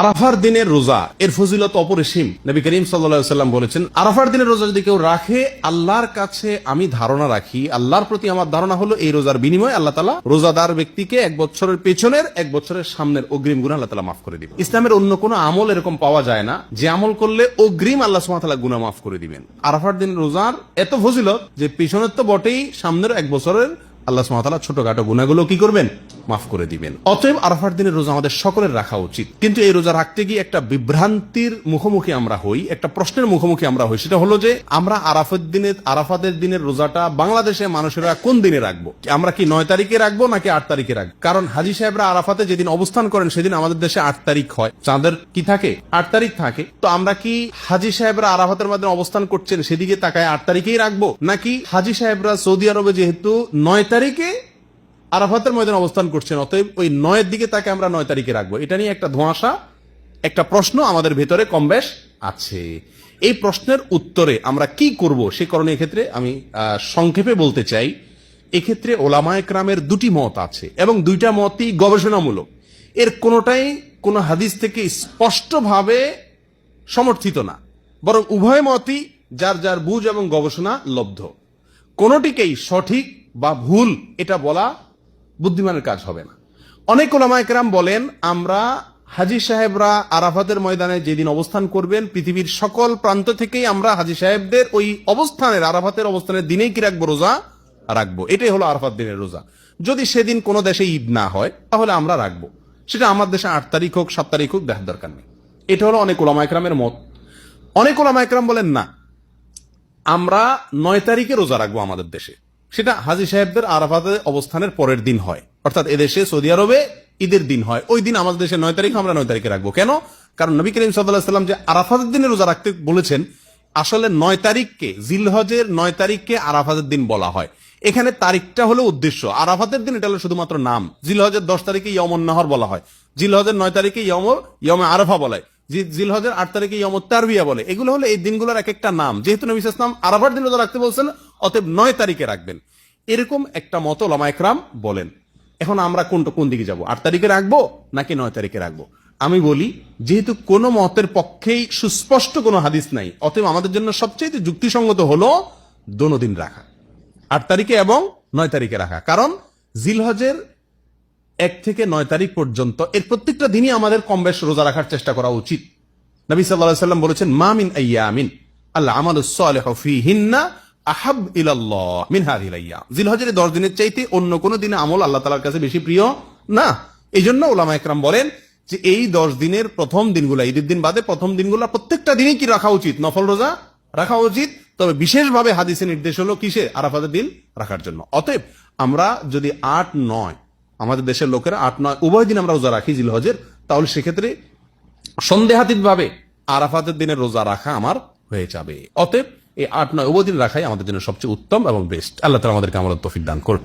আরাফার দিনের রোজা এর ফজিলত অপরিসীম। নবী করিম সাল্লাল্লাহু আলাইহি ওয়াসাল্লাম বলেছেন, আরাফার দিনের রোজা যদি কেউ রাখে, আল্লাহর কাছে আমি ধারণা রাখি, আল্লাহর প্রতি আমার ধারণা হলো এই রোজার বিনিময়ে আল্লাহ তাআলা রোজাদার ব্যক্তিকে 1 বছরের পেছনের 1 বছরের সামনের অগ্রিম গুনাহ আল্লাহ তাআলা মাফ করে দিবেন। ইসলামের অন্য কোনো আমল এরকম পাওয়া যায় না যে আমল করলে অগ্রিম আল্লাহ সুবহানাহু ওয়া তাআলা গুনাহ মাফ করে দিবেন। আরাফার দিনের রোজার এত ফজিলত যে পেছনের তো বটেই, সামনের 1 বছরের আল্লাহ সুবহানাহু ওয়া তাআলা ছোটখাটো গুনাহগুলো কি করবেন? মাফ করে দিবেন। অতএব আরাফার দিনের রোজা আমাদের সকলের রাখা উচিত। কিন্তু এই রোজা রাখতে গিয়ে একটা বিভ্রান্তির মুখোমুখি আমরা হই, একটা প্রশ্নের মুখোমুখি আমরা হই। সেটা হলো যে আমরা আরাফাতের দিনের রোজাটা বাংলাদেশে মানুষেরা কোন দিনে রাখবো? আমরা কি 9 তারিখে রাখবো নাকি 8 তারিখে রাখবো? কারণ হাজী সাহেবরা আরাফাতে যেদিন অবস্থান করেন সেদিন আমাদের দেশে 8 তারিখ হয়, চাঁদের কি থাকে? 8 তারিখ থাকে। তো আমরা কি হাজী সাহেবরা আরাফাতের মাধ্যমে অবস্থান করছেন সেদিকে তাকায় 8 তারিখেই রাখবো, নাকি হাজী সাহেবরা সৌদি আরবে যেহেতু 9 তারিখে আরাফাতের ময়দানে অবস্থান করছেন, অতএব ওই 9 দিকে তাকে আমরা 9 তারিখে রাখবো? এটা নিয়ে একটা ধোঁয়াশা, একটা প্রশ্ন আমাদের ভেতরে কমবেশ আছে। এই প্রশ্নের উত্তরে আমরা কি করব সে কারণে এক্ষেত্রে আমি সংক্ষেপে বলতে চাই, এক্ষেত্রে ওলামায়ে কেরামের দুটি মত আছে এবং দুইটা মতই গবেষণামূলক। এর কোনোটাই কোনো হাদিস থেকে স্পষ্টভাবে সমর্থিত না, বরং উভয় মতই যার যার বুঝ এবং গবেষণা লব্ধ। কোনোটিকেই সঠিক বা ভুল এটা বলা বুদ্ধিমানের কাজ হবে না। অনেক উলামায়ে কেরাম বলেন, আমরা হাজী সাহেবরা আরাফাতের ময়দানে যেদিন অবস্থান করবেন, পৃথিবীর সকল প্রান্ত থেকেই আমরা হাজী সাহেবদের ওই অবস্থানের, আরাফাতের অবস্থানের দিনেই কি রাখবো? রোজা রাখবো। এটাই হলো আরাফাত দিনের রোজা। যদি সেদিন কোনো দেশে ঈদ না হয় তাহলে আমরা রাখবো। সেটা আমার দেশে 8 তারিখ হোক 7 তারিখ হোক, দেখার দরকার নেই। এটা হলো অনেক উলামায়ে কেরামের মত। অনেক উলামায়ে কেরাম বলেন না, আমরা 9 তারিখে রোজা রাখবো আমাদের দেশে। সেটা হাজী সাহেবদের আরাফাতে অবস্থানের পরের দিন হয়, অর্থাৎ এদেশে সৌদি আরবে ঈদের দিন হয়, ওই দিন আমাদের দেশে 9 তারিখ, আমরা 9 তারিখে রাখবো। কেন? কারণ নবী করিম সাল্লাল্লাহু আলাইহি ওয়াসাল্লাম যে আরাফাতের দিনে রোজা রাখতে বলেছেন, আসলে 9 তারিখকে, জিলহজের 9 তারিখকে আরাফাতের দিন বলা হয়। এখানে তারিখটা হলো উদ্দেশ্য, আরাফাতের দিন এটা হলো শুধুমাত্র নাম। জিলহজের 10 তারিখে ইয়মুন নাহর বলা হয়, জিলহজের 9 তারিখে ইয়মে আরাফা বলা হয়, জিলহজের 8 তারিখে ইয়মুত তারবিয়া বলে। এগুলো হলো এই দিনগুলোর এক একটা নাম। যেহেতু নবী সাল্লাল্লাহু আলাইহি ওয়াসাল্লাম আরাফার দিন রোজা রাখতে বলছেন, অতএব 9 তারিখে রাখবেন, এরকম একটা মত উলামায়ে কেরাম বলেন। এখন আমরা কোন দিকে যাব? 8 তারিখে রাখবো নাকি 9 তারিখে রাখবো? আমি বলি, যেহেতু কোনো মতের পক্ষেই সুস্পষ্ট কোনো হাদিস নাই, অতএব আমাদের জন্য সবচেয়ে যুক্তিসঙ্গত হলো দোনো দিন রাখা, 8 তারিখে এবং 9 তারিখে রাখা। কারণ জিলহজের 1 থেকে 9 তারিখ পর্যন্ত এর প্রত্যেকটা দিনই আমাদের কম বেশ রোজা রাখার চেষ্টা করা উচিত। নবী সাল্লাল্লাহু আলাইহি ওয়াসাল্লাম বলেছেন, মা মিন আইয়ামিন আল আমালুস সালিহু ফীহিন্না আহাব ইলাল্লাহ মিন হাযিহিল আইয়াম। জিলহজের 10 দিনের চাইতে অন্য কোন দিনে আমল আল্লাহ তাআলার কাছে বেশি প্রিয় না। এইজন্য উলামায়ে কেরাম বলেন যে এই 10 দিনের প্রথম দিনগুলো, ঈদের দিন বাদে প্রথম দিনগুলো প্রত্যেকটা দিনই কি রাখা উচিত? নফল রোজা রাখা উচিত। তবে বিশেষভাবে হাদিসে নির্দেশ হলো কিসে? আরাফাতের দিন রাখার জন্য। অতএব আমরা যদি 8-9, আমাদের দেশের লোকেরা 8-9 উভয় দিন আমরা রোজা রাখি জিলহজের, তাহলে সেক্ষেত্রে সন্দেহাতীত ভাবে আরাফাতের দিনের রোজা রাখা আমার হয়ে যাবে। অতএব এই 8-9 উভয় দিন রাখাই আমাদের জন্য সবচেয়ে উত্তম এবং বেস্ট। আল্লাহ তাআলা আমাদেরকে আমলের তৌফিক দান করুন।